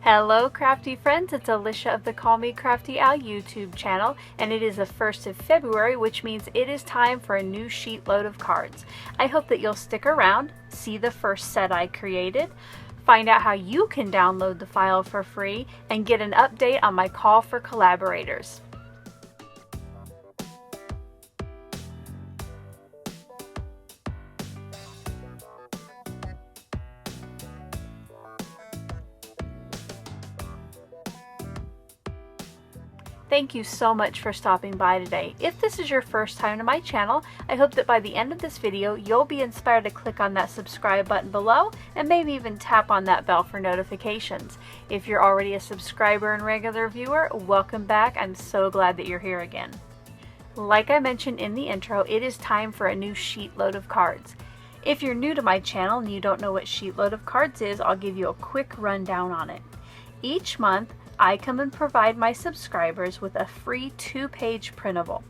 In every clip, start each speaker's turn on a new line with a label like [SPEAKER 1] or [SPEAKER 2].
[SPEAKER 1] Hello crafty friends, it's Alicia of the Call Me Crafty Al YouTube channel, and it is the 1st of February, which means it is time for a new sheet load of cards. I hope that you'll stick around, see the first set I created, find out how you can download the file for free, and get an update on my call for collaborators. Thank you so much for stopping by today. If this is your first time to my channel, I hope that by the end of this video, you'll be inspired to click on that subscribe button below and maybe even tap on that bell for notifications. If you're already a subscriber and regular viewer, welcome back. I'm so glad that you're here again. Like I mentioned in the intro, it is time for a new sheet load of cards. If you're new to my channel and you don't know what sheet load of cards is, I'll give you a quick rundown on it. Each month, I come and provide my subscribers with a free 2-page printable.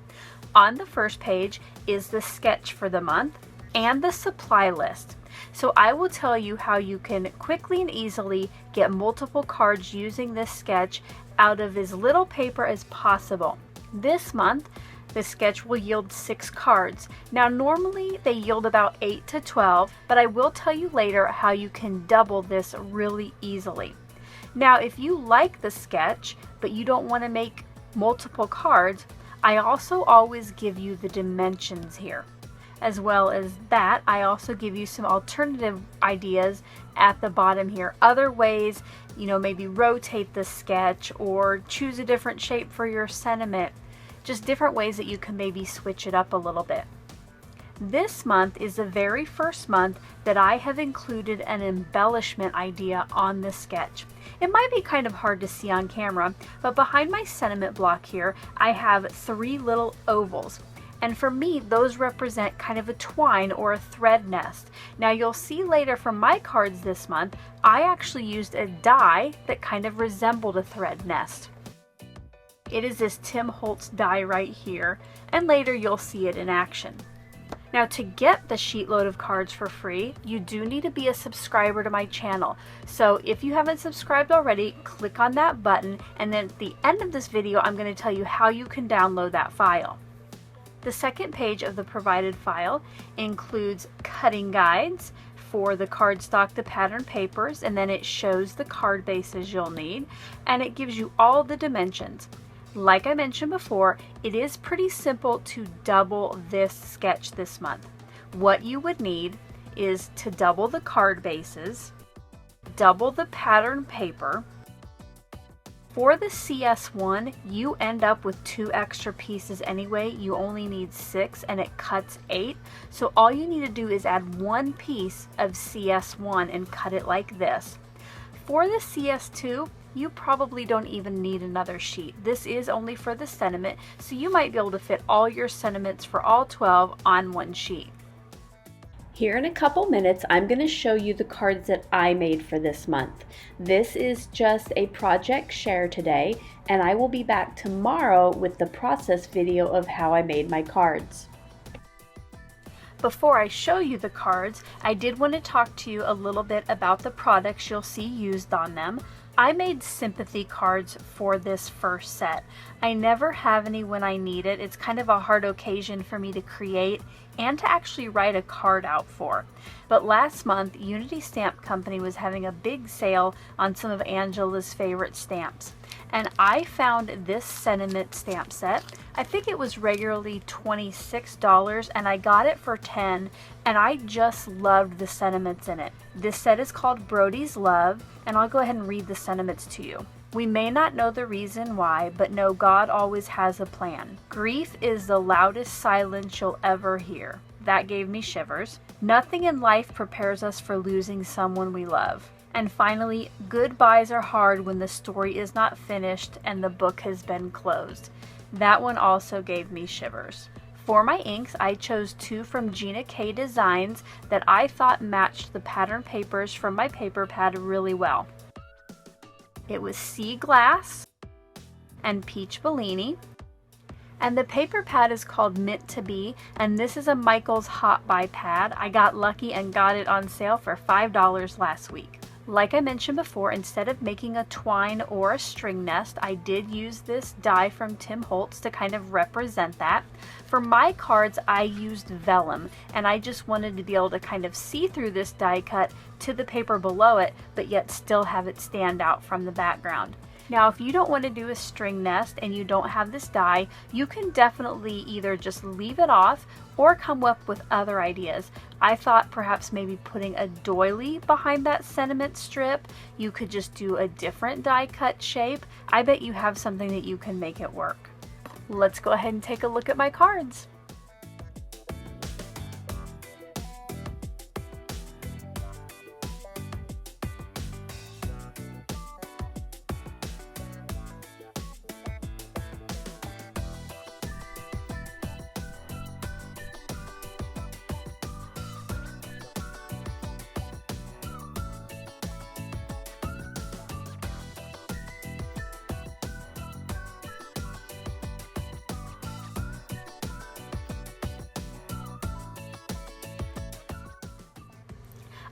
[SPEAKER 1] On the first page is the sketch for the month and the supply list. So I will tell you how you can quickly and easily get multiple cards using this sketch out of as little paper as possible. This month, the sketch will yield 6 cards. Now normally they yield about 8 to 12, but I will tell you later how you can double this really easily. Now, if you like the sketch, but you don't want to make multiple cards, I also always give you the dimensions here. As well as that, I also give you some alternative ideas at the bottom here. Other ways, maybe rotate the sketch or choose a different shape for your sentiment. Just different ways that you can maybe switch it up a little bit. This month is the very first month that I have included an embellishment idea on the sketch. It might be kind of hard to see on camera, but behind my sentiment block here, I have 3 little ovals. And for me, those represent kind of a twine or a thread nest. Now you'll see later from my cards this month, I actually used a die that kind of resembled a thread nest. It is this Tim Holtz die right here, and later you'll see it in action. Now to get the sheet load of cards for free, you do need to be a subscriber to my channel. So if you haven't subscribed already, click on that button, and then at the end of this video, I'm going to tell you how you can download that file. The second page of the provided file includes cutting guides for the cardstock, the pattern papers, and then it shows the card bases you'll need, and it gives you all the dimensions. Like I mentioned before, it is pretty simple to double this sketch this month. What you would need is to double the card bases, double the pattern paper. For the CS1, you end up with 2 extra pieces anyway. You only need 6 and it cuts 8. So all you need to do is add 1 piece of CS1 and cut it like this. For the CS2, you probably don't even need another sheet. This is only for the sentiment, so you might be able to fit all your sentiments for all 12 on 1 sheet. Here in a couple minutes, I'm going to show you the cards that I made for this month. This is just a project share today, and I will be back tomorrow with the process video of how I made my cards. Before I show you the cards, I did want to talk to you a little bit about the products you'll see used on them. I made sympathy cards for this first set. I never have any when I need it. It's kind of a hard occasion for me to create and to actually write a card out for. But last month, Unity Stamp Company was having a big sale on some of Angela's favorite stamps. And I found this sentiment stamp set. I think it was regularly $26 and I got it for $10, and I just loved the sentiments in it. This set is called Brody's Love, and I'll go ahead and read the sentiments to you. We may not know the reason why, but know God always has a plan. Grief is the loudest silence you'll ever hear. That gave me shivers. Nothing in life prepares us for losing someone we love. And finally, goodbyes are hard when the story is not finished and the book has been closed. That one also gave me shivers. For my inks, I chose 2 from Gina K Designs that I thought matched the pattern papers from my paper pad really well. It was Sea Glass and Peach Bellini. And the paper pad is called Meant to Be, and this is a Michaels Hot Buy pad. I got lucky and got it on sale for $5 last week. Like I mentioned before, instead of making a twine or a string nest, I did use this die from Tim Holtz to kind of represent that. For my cards, I used vellum, and I just wanted to be able to kind of see through this die cut to the paper below it, but yet still have it stand out from the background. Now, if you don't want to do a string nest and you don't have this die, you can definitely either just leave it off or come up with other ideas. I thought perhaps maybe putting a doily behind that sentiment strip. You could just do a different die cut shape. I bet you have something that you can make it work. Let's go ahead and take a look at my cards.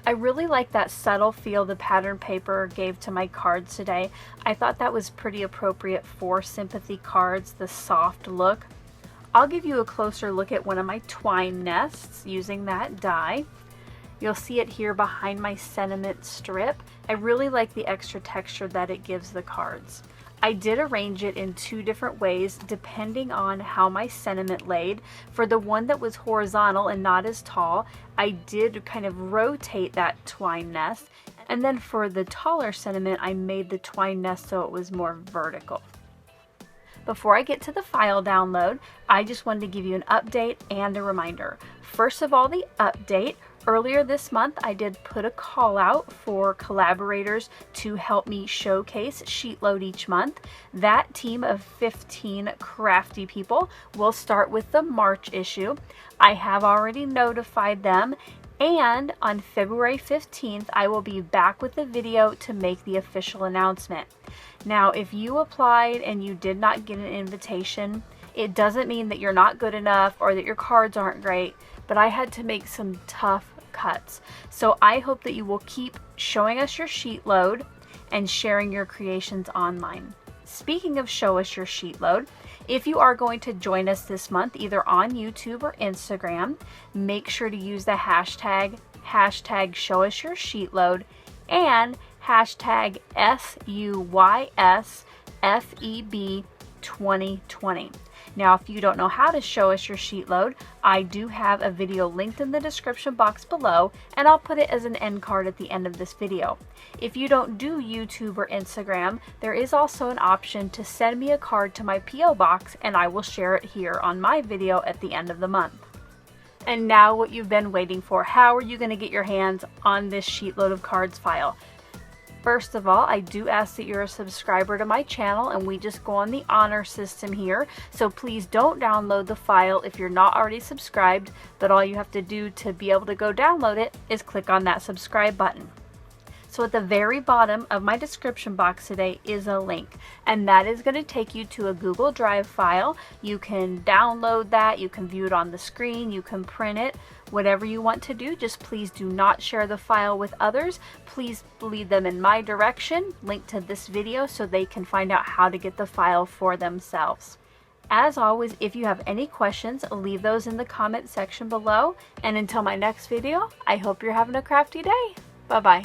[SPEAKER 1] I really like that subtle feel the pattern paper gave to my cards today. I thought that was pretty appropriate for sympathy cards, the soft look. I'll give you a closer look at one of my twine nests using that die. You'll see it here behind my sentiment strip. I really like the extra texture that it gives the cards. I did arrange it in two different ways depending on how my sentiment laid. For the one that was horizontal and not as tall, I did kind of rotate that twine nest. And then for the taller sentiment, I made the twine nest so it was more vertical. Before I get to the file download, I just wanted to give you an update and a reminder. First of all, the update. Earlier this month, I did put a call out for collaborators to help me showcase SheetLoad each month. That team of 15 crafty people will start with the March issue. I have already notified them, and on February 15th, I will be back with a video to make the official announcement. Now, if you applied and you did not get an invitation, it doesn't mean that you're not good enough or that your cards aren't great, but I had to make some tough cuts. So I hope that you will keep showing us your sheet load and sharing your creations online. Speaking of show us your sheet load, if you are going to join us this month, either on YouTube or Instagram, make sure to use the hashtag show us your sheet load and hashtag SUYSFEB2020. Now, if you don't know how to show us your sheet load, I do have a video linked in the description box below, and I'll put it as an end card at the end of this video. If you don't do YouTube or Instagram, there is also an option to send me a card to my P.O. box, and I will share it here on my video at the end of the month. And now what you've been waiting for. How are you going to get your hands on this SheetLoad of Cards file? First of all, I do ask that you're a subscriber to my channel, and we just go on the honor system here. So please don't download the file if you're not already subscribed, but all you have to do to be able to go download it is click on that subscribe button. So at the very bottom of my description box today is a link, and that is going to take you to a Google Drive file. You can download that, you can view it on the screen, you can print it, whatever you want to do. Just please do not share the file with others. Please lead them in my direction, link to this video so they can find out how to get the file for themselves. As always, if you have any questions, leave those in the comment section below. And until my next video, I hope you're having a crafty day. Bye-bye.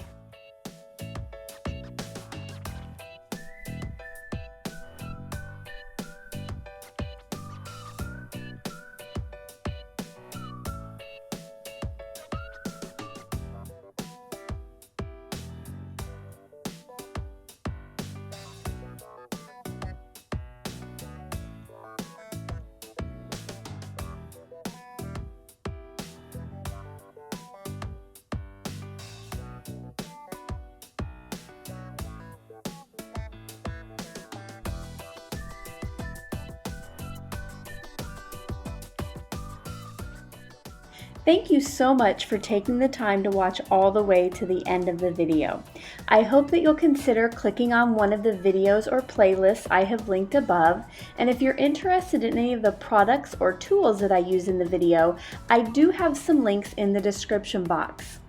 [SPEAKER 1] Thank you so much for taking the time to watch all the way to the end of the video. I hope that you'll consider clicking on one of the videos or playlists I have linked above, and if you're interested in any of the products or tools that I use in the video, I do have some links in the description box.